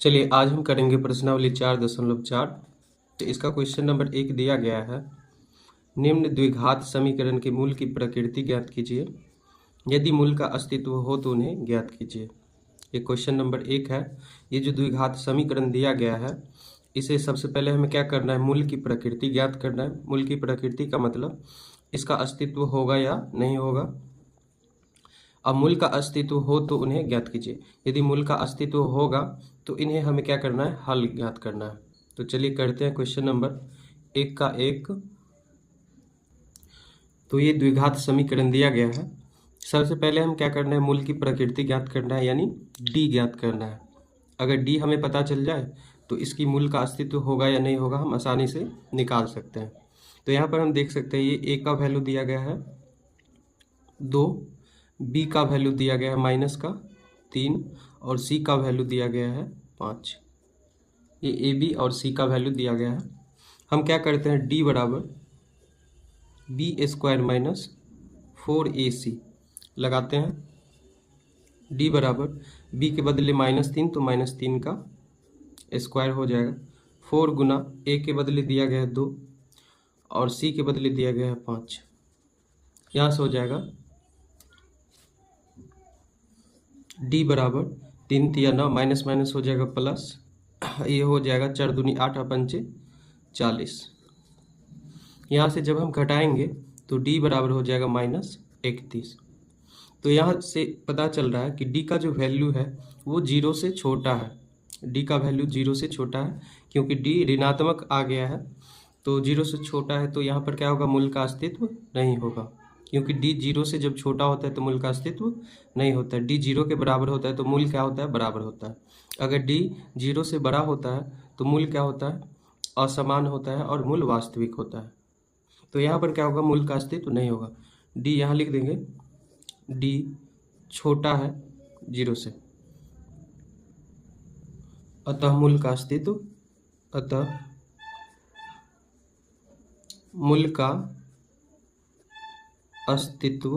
चलिए आज हम करेंगे प्रश्नावली 4.4। तो इसका क्वेश्चन नंबर 1 दिया गया है, निम्न द्विघात समीकरण के मूल की प्रकृति ज्ञात कीजिए, यदि मूल का अस्तित्व हो तो उन्हें ज्ञात कीजिए। ये क्वेश्चन नंबर 1 है। ये जो द्विघात समीकरण दिया गया है, इसे सबसे पहले हमें क्या करना है, मूल की प्रकृति ज्ञात करना है। मूल की प्रकृति का मतलब इसका अस्तित्व होगा या नहीं होगा। अब मूल का अस्तित्व हो तो उन्हें ज्ञात कीजिए। यदि मूल का अस्तित्व होगा तो इन्हें हमें क्या करना है, हल ज्ञात करना है। तो चलिए करते हैं क्वेश्चन नंबर 1 का 1। तो ये द्विघात समीकरण दिया गया है। सबसे पहले हम क्या करना है, मूल की प्रकृति ज्ञात करना है, यानी डी ज्ञात करना है। अगर डी हमें पता चल जाए तो इसकी मूल का अस्तित्व होगा या नहीं होगा हम आसानी से निकाल सकते हैं। तो यहाँ पर हम देख सकते हैं ये ए का वैल्यू दिया गया है 2, बी का वैल्यू दिया गया है माइनस का 3 और सी का वैल्यू दिया गया है 5। ये ए बी और सी का वैल्यू दिया गया है। हम क्या करते हैं, डी बराबर बी स्क्वायर माइनस 4ac लगाते हैं। डी बराबर बी के बदले -3 तो -3 का स्क्वायर हो जाएगा। 4 गुना ए के बदले दिया गया है 2 और सी के बदले दिया गया है 5। यहाँ से हो जाएगा डी बराबर 3 तिया 9 माइनस माइनस हो जाएगा प्लस, ये हो जाएगा 4 दूनी 8 और 5 40। यहाँ से जब हम घटाएंगे तो डी बराबर हो जाएगा -31। तो यहाँ से पता चल रहा है कि डी का जो वैल्यू है वो 0 से छोटा है। डी का वैल्यू 0 से छोटा है क्योंकि डी ऋणात्मक आ गया है, तो 0 से छोटा है तो यहाँ पर क्या होगा, मूल का अस्तित्व नहीं होगा। क्योंकि डी 0 से जब छोटा होता है तो मूल का अस्तित्व नहीं होता है। डी 0 के बराबर होता है तो मूल क्या होता है, बराबर होता है। अगर डी 0 से बड़ा होता है तो मूल क्या होता है, असमान होता है और मूल वास्तविक होता है। तो यहाँ पर क्या होगा, मूल का अस्तित्व नहीं होगा। डी यहाँ लिख देंगे, डी छोटा है 0 से, अतः मूल का अस्तित्व, अतः मूल का अस्तित्व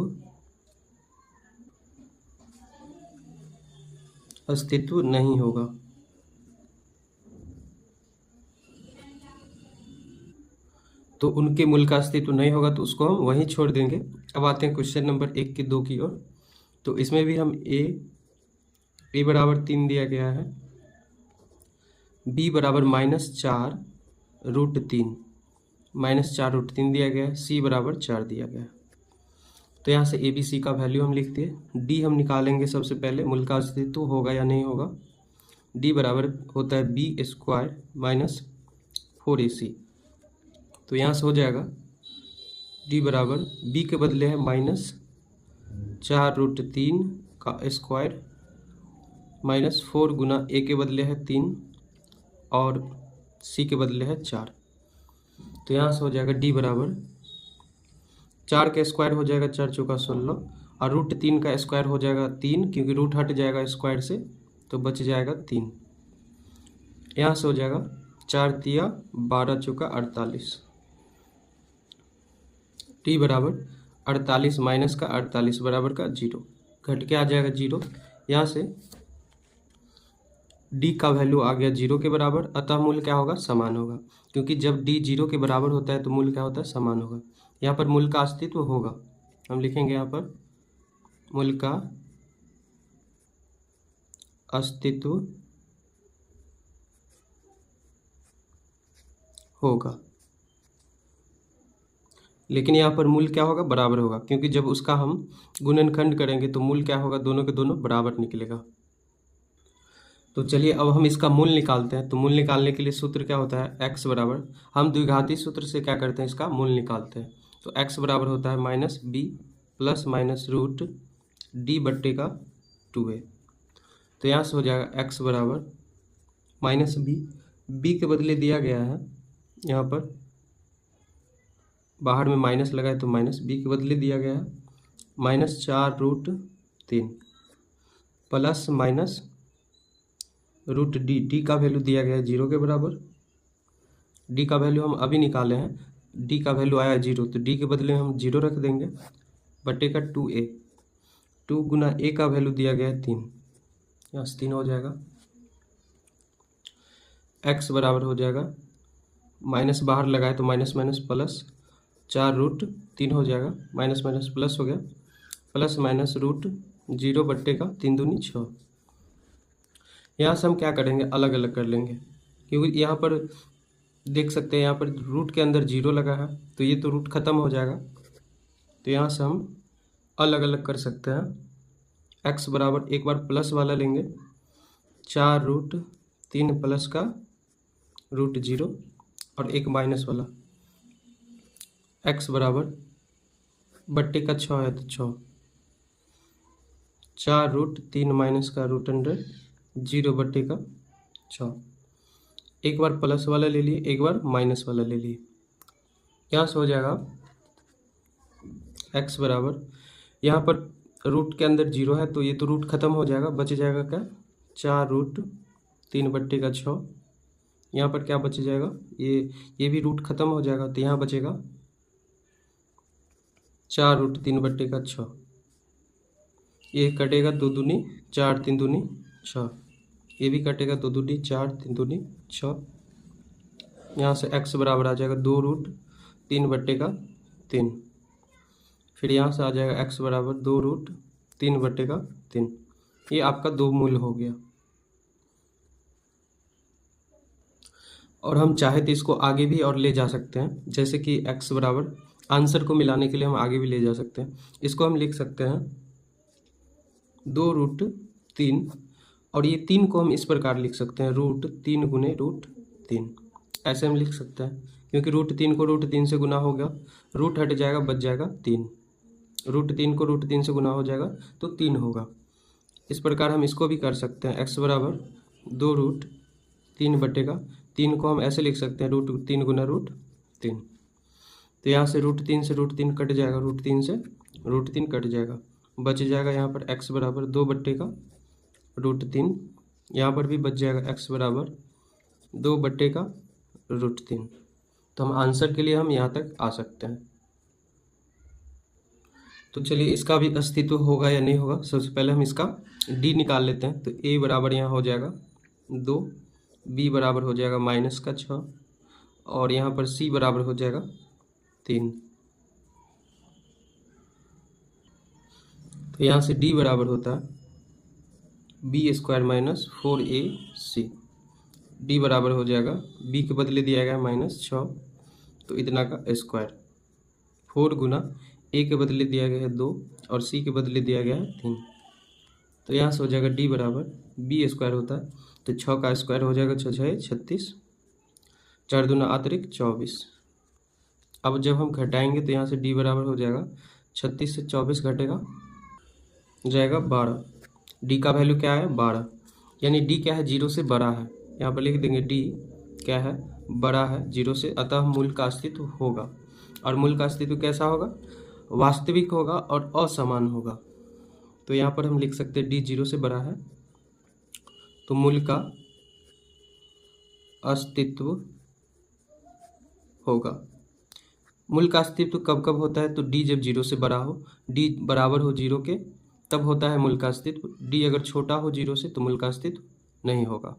नहीं होगा। तो उनके मूल का अस्तित्व नहीं होगा तो उसको हम वहीं छोड़ देंगे। अब आते हैं क्वेश्चन नंबर 1 के 2 की ओर। तो इसमें भी हम ए बराबर 3 दिया गया है, बी बराबर -4 रूट 3 -4 रूट 3 दिया गया है, सी बराबर 4 दिया गया है। तो यहाँ से ए बी सी का वैल्यू हम लिखते हैं। डी हम निकालेंगे सबसे पहले, मूल का अस्तित्व होगा या नहीं होगा। डी बराबर होता है बी स्क्वायर माइनस 4ac। तो यहाँ से हो जाएगा डी बराबर बी के बदले है -4 रूट 3 का स्क्वायर माइनस 4 गुना ए के बदले है 3 और सी के बदले है 4। तो यहाँ से हो जाएगा डी बराबर 4 का स्क्वायर हो जाएगा 4 चौका 16 और रूट 3 का स्क्वायर हो जाएगा 3, क्योंकि रूट हट जाएगा स्क्वायर से तो बच जाएगा 3। यहाँ से हो जाएगा 4 तिया 12 चौका 48। टी बराबर 48 माइनस का 48 बराबर का 0, घट के आ जाएगा 0। यहाँ से डी का वैल्यू आ गया 0 के बराबर, अतः मूल क्या होगा, समान होगा। क्योंकि जब डी 0 के बराबर होता है तो मूल क्या होता है, समान होगा। यहाँ पर मूल का अस्तित्व होगा, हम लिखेंगे यहाँ पर मूल का अस्तित्व होगा। लेकिन यहाँ पर मूल क्या होगा, बराबर होगा, क्योंकि जब उसका हम गुणनखंड करेंगे तो मूल क्या होगा, दोनों के दोनों बराबर निकलेगा। तो चलिए अब हम इसका मूल निकालते हैं। तो मूल निकालने के लिए सूत्र क्या होता है, x बराबर, हम द्विघाती सूत्र से क्या करते हैं, इसका मूल निकालते हैं। तो x बराबर होता है -b plus minus root D बट्टे का 2a। तो यहाँ से हो जाएगा x बराबर -b, b के बदले दिया गया है, यहाँ पर बाहर में माइनस लगाए तो माइनस, बी के बदले दिया गया है -4 root 3 plus minus root D का वैल्यू दिया गया है 0 के बराबर। डी का वैल्यू हम अभी निकाले हैं, डी का वैल्यू आया 0 तो डी के बदले हम 0 रख देंगे, बटे का 2a। 2 गुना ए का वैल्यू दिया गया है 3, यहाँ से 3 हो जाएगा एक्स बराबर हो जाएगा, माइनस बाहर लगाए तो माइनस माइनस प्लस 4√3 हो जाएगा, माइनस माइनस प्लस हो गया, प्लस माइनस √0/3 दूनी 6। यहाँ से हम क्या करेंगे, अलग अलग कर लेंगे, क्योंकि यहाँ पर देख सकते हैं यहाँ पर रूट के अंदर 0 लगा है, तो ये तो रूट ख़त्म हो जाएगा। तो यहाँ से हम अलग अलग कर सकते हैं। एक्स बराबर एक बार प्लस वाला लेंगे, 4√3 प्लस का √0 और एक माइनस वाला, एक्स बराबर बट्टे का 6 है तो 6, 4√3 माइनस का √0/6। एक बार प्लस वाला ले लिए, एक बार माइनस वाला ले लिए। यहाँ से हो जाएगा एक्स बराबर, यहाँ पर रूट के अंदर 0 है तो ये तो रूट ख़त्म हो जाएगा, बच जाएगा क्या, 4√3/6। यहाँ पर क्या बच जाएगा, ये भी रूट ख़त्म हो जाएगा, तो यहाँ बचेगा 4√3/6। ये कटेगा 2 दूनी 4, 3 दूनी 6, ये भी कटेगा 2 दूनी 4, 3 दूनी 6। यहाँ से x बराबर आ जाएगा 2√3/3। फिर यहाँ से आ जाएगा x बराबर 2√3/3। ये आपका 2 मूल हो गया। और हम चाहे तो इसको आगे भी और ले जा सकते हैं, जैसे कि x बराबर, आंसर को मिलाने के लिए हम आगे भी ले जा सकते हैं। इसको हम लिख सकते हैं 2√3, और ये 3 को हम इस प्रकार लिख सकते हैं, √3 गुने √3, ऐसे हम लिख सकते हैं, क्योंकि √3 को √3 से गुना हो गया, रूट हट जाएगा, बच जाएगा 3, √3 को √3 से गुना हो जाएगा तो 3 होगा। इस प्रकार हम इसको भी कर सकते हैं, x बराबर 2√3/3 को हम ऐसे लिख सकते हैं, √3 गुना √3। तो यहाँ से √3 से √3 कट जाएगा, √3 से √3 कट जाएगा, बच जाएगा यहाँ पर x बराबर 2/√3। यहाँ पर भी बच जाएगा x बराबर 2/√3। तो हम आंसर के लिए हम यहाँ तक आ सकते हैं। तो चलिए इसका भी अस्तित्व होगा या नहीं होगा, सबसे पहले हम इसका d निकाल लेते हैं। तो a बराबर यहाँ हो जाएगा 2, b बराबर हो जाएगा -6, और यहाँ पर c बराबर हो जाएगा 3। तो यहाँ से d बराबर होता है b² - 4ac। d बराबर हो जाएगा, b के बदले दिया गया है -6, तो इतना का स्क्वायर, 4 गुना a के बदले दिया गया है 2 और c के बदले दिया गया है 3। तो यहाँ से हो जाएगा d बराबर b² होता है, तो 6 का स्क्वायर हो जाएगा 6 6 36, 4 दूना अतिरिक्त 24। अब जब हम घटाएंगे तो यहाँ से d बराबर हो जाएगा 36 से 24 घटेगा, जाएगा 12। d का वैल्यू क्या है, 12, यानी d क्या है, 0 से बड़ा है। यहाँ पर लिख देंगे d क्या है, बड़ा है 0 से, अतः मूल का अस्तित्व होगा। और मूल का अस्तित्व कैसा होगा, वास्तविक होगा और असमान होगा। तो यहाँ पर हम लिख सकते हैं d 0 से बड़ा है तो मूल का अस्तित्व होगा। मूल का अस्तित्व कब कब होता है, तो d जब 0 से बड़ा हो, d बराबर हो 0 के, तब होता है मूल का अस्तित्व। d अगर छोटा हो 0 से तो मूल का अस्तित्व नहीं होगा।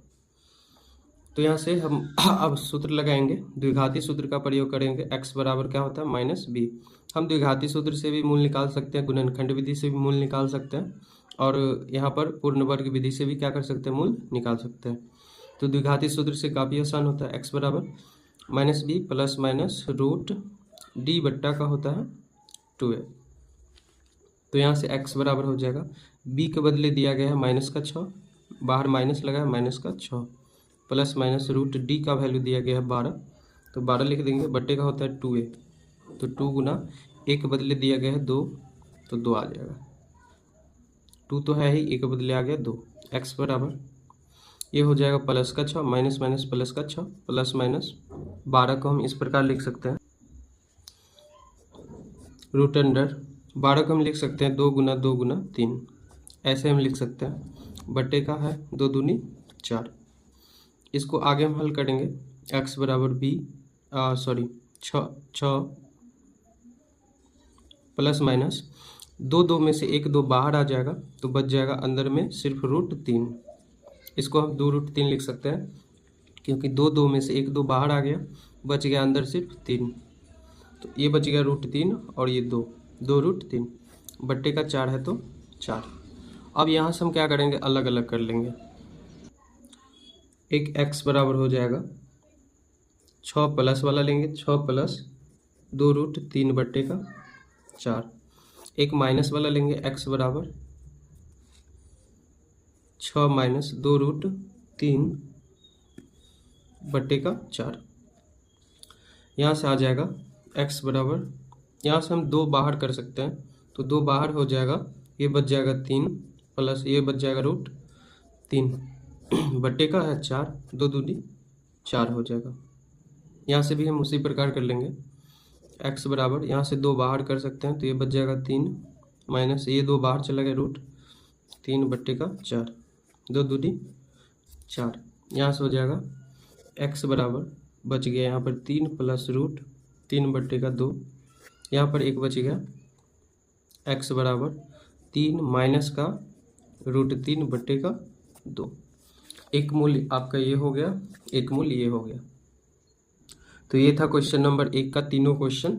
तो यहाँ से हम अब सूत्र लगाएंगे, द्विघाती सूत्र का प्रयोग करेंगे। x बराबर क्या होता है, -b। हम द्विघाती सूत्र से भी मूल निकाल सकते हैं, गुणनखंड विधि से भी मूल निकाल सकते हैं, और यहाँ पर पूर्ण वर्ग विधि से भी क्या कर सकते हैं, मूल निकाल सकते हैं। तो द्विघाती सूत्र से काफ़ी आसान होता है। x बराबर -b प्लस माइनस √d बट्टा का होता है 2a। तो यहाँ से x बराबर हो जाएगा, b के बदले दिया गया है -6, बाहर माइनस लगा है -6, प्लस माइनस √d का वैल्यू दिया गया है 12, तो 12 लिख देंगे, बट्टे का होता है 2a, तो 2 गुना a के बदले दिया गया है 2, तो 2 आ जाएगा, 2 तो है ही, a के बदले आ गया 2। x बराबर ये हो जाएगा +6 माइनस माइनस +6 प्लस माइनस 12 को हम इस प्रकार लिख सकते हैं, √12 को हम लिख सकते हैं 2 गुना 2 गुना 3, ऐसे हम लिख सकते हैं, बट्टे का है 2 दूनी 4। इसको आगे हम हल करेंगे, x बराबर 6 प्लस माइनस 2 में से 1 2 बाहर आ जाएगा, तो बच जाएगा अंदर में सिर्फ √3। इसको हम 2√3 लिख सकते हैं, क्योंकि दो में से एक 2 बाहर आ गया, बच गया अंदर सिर्फ 3। तो ये बच गया √3 और ये 2 √3 बट्टे का 4 है तो 4। अब यहाँ से हम क्या करेंगे, अलग अलग कर लेंगे। एक x बराबर हो जाएगा 6 प्लस वाला लेंगे, 6 प्लस 2√3 बट्टे का 4। एक माइनस वाला लेंगे, x बराबर 6 माइनस 2√3 बट्टे का 4। यहाँ से आ जाएगा x बराबर, यहाँ से हम 2 बाहर कर सकते हैं, तो 2 बाहर हो जाएगा, ये बच जाएगा 3 प्लस ये बच जाएगा √3 बट्टे का है 4, 2 दूनी 4 हो जाएगा। यहाँ से भी हम उसी प्रकार कर लेंगे। x बराबर, यहाँ से 2 बाहर कर सकते हैं, तो ये बच जाएगा 3 माइनस ये 2 बाहर चला गया √3 बट्टे का 4, 2 दूनी 4। यहाँ से हो जाएगा x बराबर बच गया यहाँ पर 3 प्लस √3 बट्टे का 2, यहाँ पर एक बच गया x बराबर 3 माइनस का √3 बट्टे का 2। एक मूल्य आपका ये हो गया, एक मूल्य ये हो गया। तो ये था क्वेश्चन नंबर 1 का तीनों क्वेश्चन।